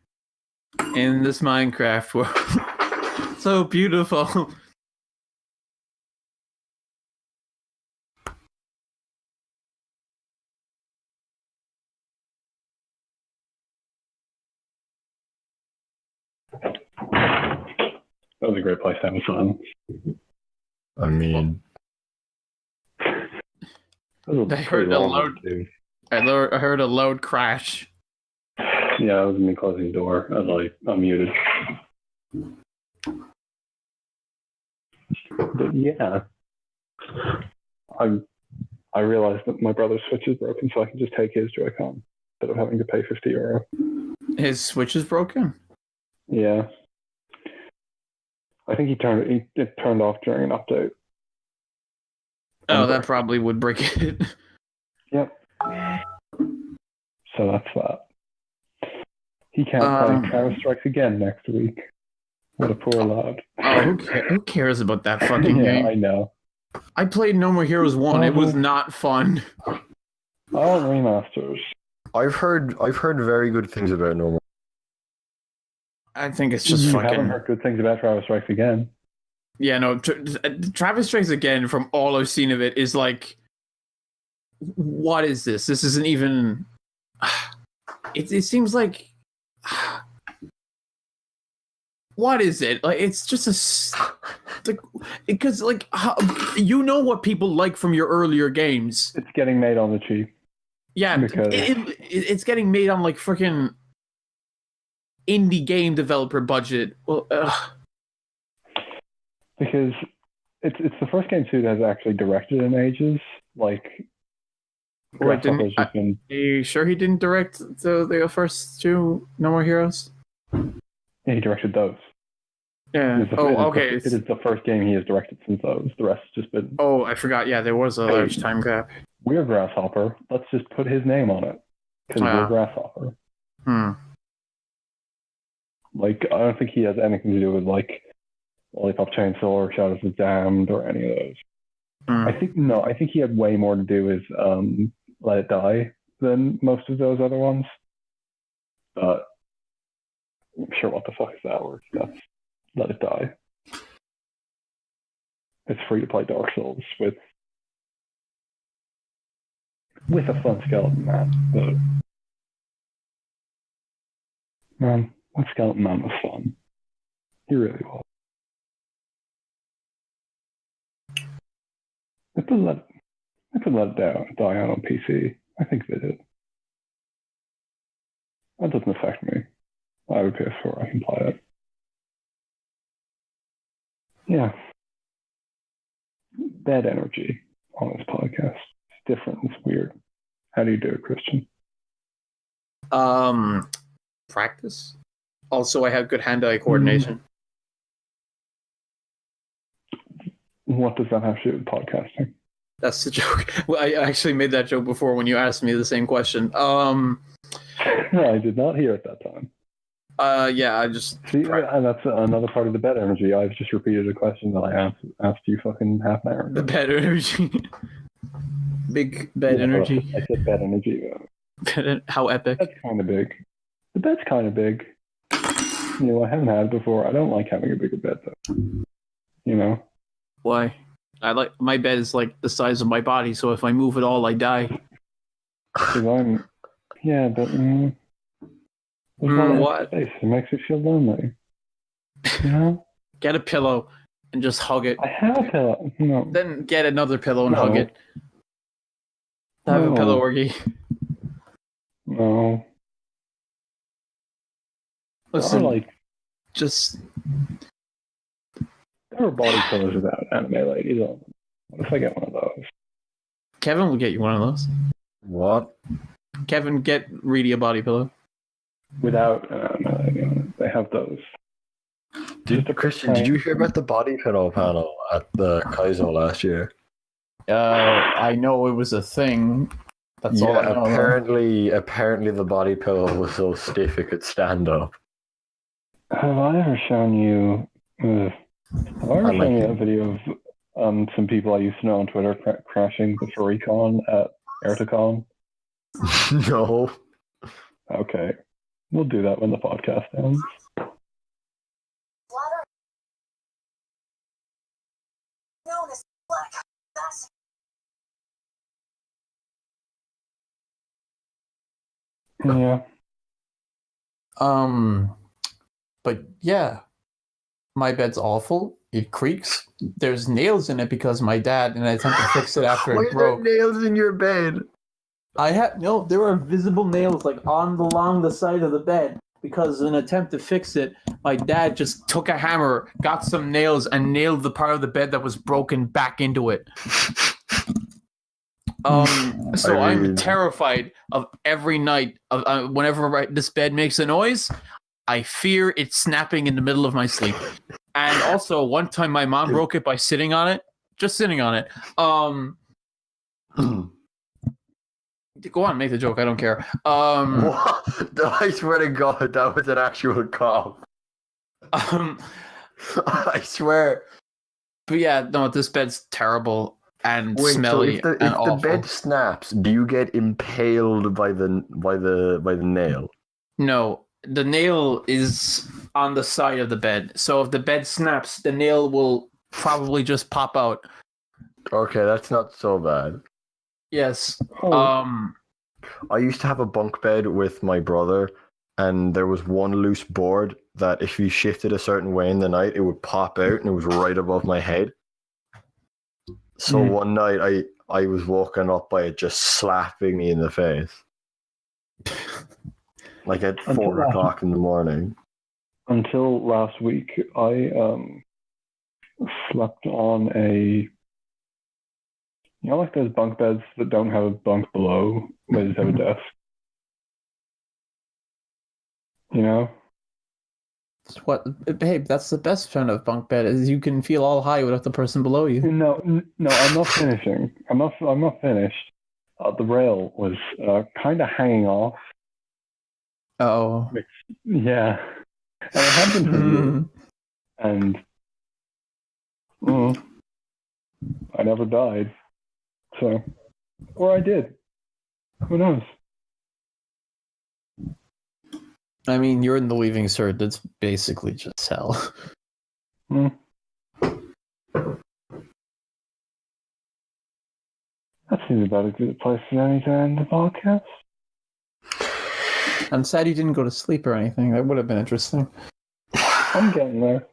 in this Minecraft world. So beautiful. That was a great place to have fun. I mean, I heard a loud crash. Yeah, it was me closing the door. I was unmuted. But yeah, I realized that my brother's Switch is broken, so I can just take his Joy-Con instead of having to pay €50. His Switch is broken? Yeah. I think it turned off during an update. Oh, that probably would break it. Yep. So that's that. He can't play Counter-Strike again next week. What a poor lad. Oh, who cares about that fucking game? I know. I played No More Heroes 1. It was not fun. Oh, remasters. I've heard very good things about No More. I think it's just fucking. I haven't heard good things about Travis Strikes Again. Yeah, no. Travis Strikes Again, from all I've seen of it, is like, what is this? This isn't even. It seems like. What is it? Like, it's just because you know what people like from your earlier games. It's getting made on the cheap. Yeah, because it's getting made on like freaking indie game developer budget. Well, because it's the first game too that has actually directed in ages. Like, are you sure he didn't direct the first two No More Heroes? Yeah, he directed those. Yeah. Okay. It is the first game he has directed since those. The rest has just been. Oh, I forgot. Yeah, there was a large time gap. We're Grasshopper. Let's just put his name on it because we're Grasshopper. Like, I don't think he has anything to do with like Lollipop Chainsaw or Shadows of the Damned or any of those. I think he had way more to do with Let It Die than most of those other ones. But I'm sure what the fuck is that word? That's Let It Die. It's free to play Dark Souls with a fun skeleton man. But man, that skeleton man was fun. He really was. I could let it die out on PC. I think they did. That doesn't affect me. I have a PS4. I can play it. Yeah. Bad energy on this podcast. It's different. It's weird. How do you do it, Christian? Practice. Also, I have good hand-eye coordination. What does that have to do with podcasting? That's the joke. Well, I actually made that joke before when you asked me the same question. I did not hear it that time. Yeah, I just... See, and that's another part of the bed energy. I've just repeated a question that I asked you fucking half an hour ago. The bed energy. Big bed energy. I said bed energy. How epic. That's kind of big. The bed's kind of big. You know, I haven't had it before. I don't like having a bigger bed, though. You know? Why? My bed is like the size of my body, so if I move at all, I die. Because yeah, but what? Space. It makes it feel lonely. You know? Get a pillow and just hug it. I have a pillow. No. Then get another pillow and hug it. Have a pillow orgy. No. Listen, there are body pillows without anime ladies on them. What if I get one of those? Kevin will get you one of those. What? Kevin, get Reedy a body pillow. Without an anime lady on it. They have those. Christian, did you hear about the body pillow panel at the Kaizo last year? I know it was a thing. That's all I know. Apparently the body pillow was so stiff it could stand up. Have I ever shown you a video of some people I used to know on Twitter crashing the FurryCon at Erticon? No. Okay. We'll do that when the podcast ends. Yeah. But yeah, my bed's awful. It creaks. There's nails in it because my dad, in an attempt to fix it after it broke. Why are there nails in your bed? There are visible nails like along the side of the bed because in an attempt to fix it, my dad just took a hammer, got some nails, and nailed the part of the bed that was broken back into it. So I'm terrified of every night of whenever this bed makes a noise, I fear it's snapping in the middle of my sleep. And also, one time my mom broke it by sitting on it, just sitting on it. Go on, make the joke. I don't care. I swear to God, that was an actual cough. I swear. But yeah, no, this bed's terrible and smelly. So if the bed snaps, do you get impaled by the nail? No, the nail is on the side of the bed. So if the bed snaps, the nail will probably just pop out. Okay, that's not so bad. Yes. I used to have a bunk bed with my brother, and there was one loose board that if you shifted a certain way in the night, it would pop out, and it was right above my head. So one night, I was woken up by it just slapping me in the face. Like at 4 o'clock in the morning. Until last week, I slept on a... You know, like those bunk beds that don't have a bunk below, they just have a desk. You know? Babe, that's the best kind of bunk bed, is you can feel all high without the person below you. No, I'm not finishing. I'm not finished. The rail was kind of hanging off. Oh. Yeah. And it happened for you. And I never died. So, or I did. Who knows? I mean, you're in the Leaving Cert. That's basically just hell. Hmm. That seems about a good place for me to end the podcast. I'm sad you didn't go to sleep or anything. That would have been interesting. I'm getting there.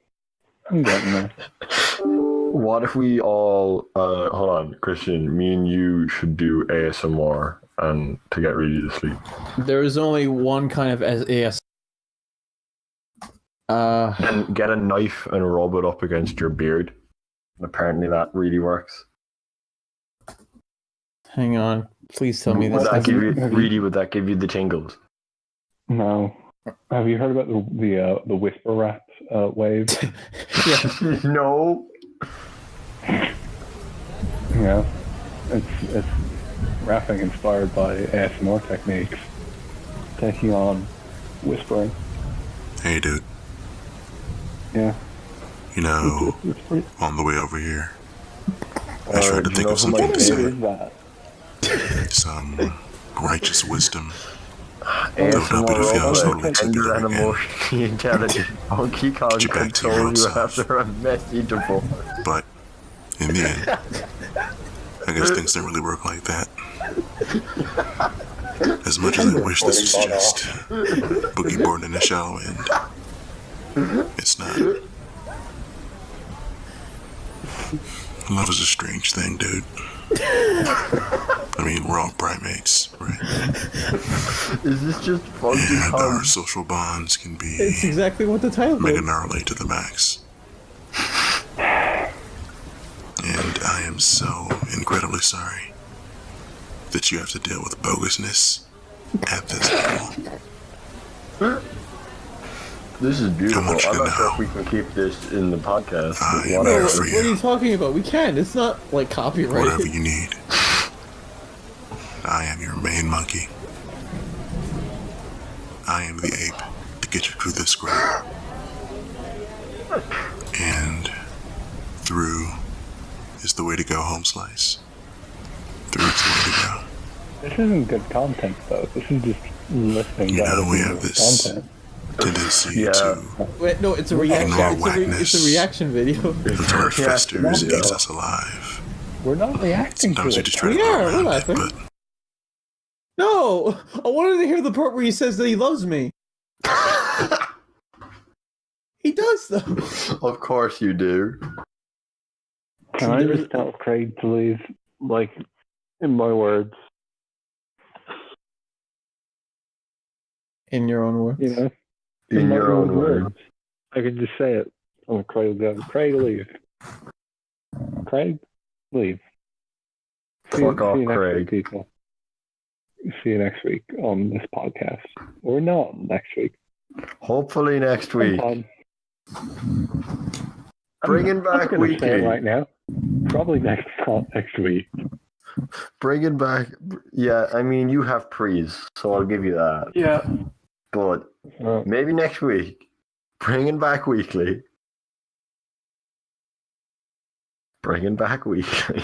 What if we all hold on, Christian, me and you should do ASMR and to get ready to sleep. There is only one kind of AS. And get a knife and rub it up against your beard. Apparently that really works. Hang on. Please tell me this. Would that give you the tingles? No. Have you heard about the whisper rap wave? Yeah. No. Yeah. It's rapping inspired by ASMR techniques, taking on whispering. Hey, dude. Yeah. You know, on the way over here, I tried to think of something to say. Some righteous wisdom. ASMR totally tender and emotionally intelligent. Monkey Kong control you after a messy divorce. But in the end, I guess things don't really work like that. As much as I wish this was just boogie board in a shallow end, it's not. Love is a strange thing, dude. I mean, we're all primates, right? Is this just Funky And Kong? our social bonds can be It's exactly what the title mega is. gnarly to the max. And I am so incredibly sorry that you have to deal with bogusness at this level. This is beautiful. I want you I'm to not sure know. if we can keep this in the podcast. I but am whatever. here for What are you you. talking about? We can. It's not like copyrighted. Whatever you need. I am your main monkey. I am the ape to get you through this grove. And through is the way to go, home slice. Through is the way to go. This isn't good content, though. This is just listening You to know, other we have people's this content. tendency Yeah. to, Wait, no, it's a reaction. Ignore It's a whackness. reaction video. until it festers and Yeah. eats us alive. We're not reacting to Sometimes we it. just try to We go are, we're around it, laughing. but No, I wanted to hear the part where he says that he loves me. He does, though. Of course you do. Can I just tell Craig to leave, like, in my words, In your own words. you know? In my your own words. I can just say it. Oh, Craig will go, Craig, leave. Craig, leave. Fuck off, see you next Craig. week, people. See you next week on this podcast. Or not next week. Hopefully next week. Bringing back I'm gonna say weekly. it right now. Probably next week. Bringing back. Yeah, I mean, you have prees, so I'll give you that. Yeah. But maybe next week. Bringing back weekly. Bringing back weekly.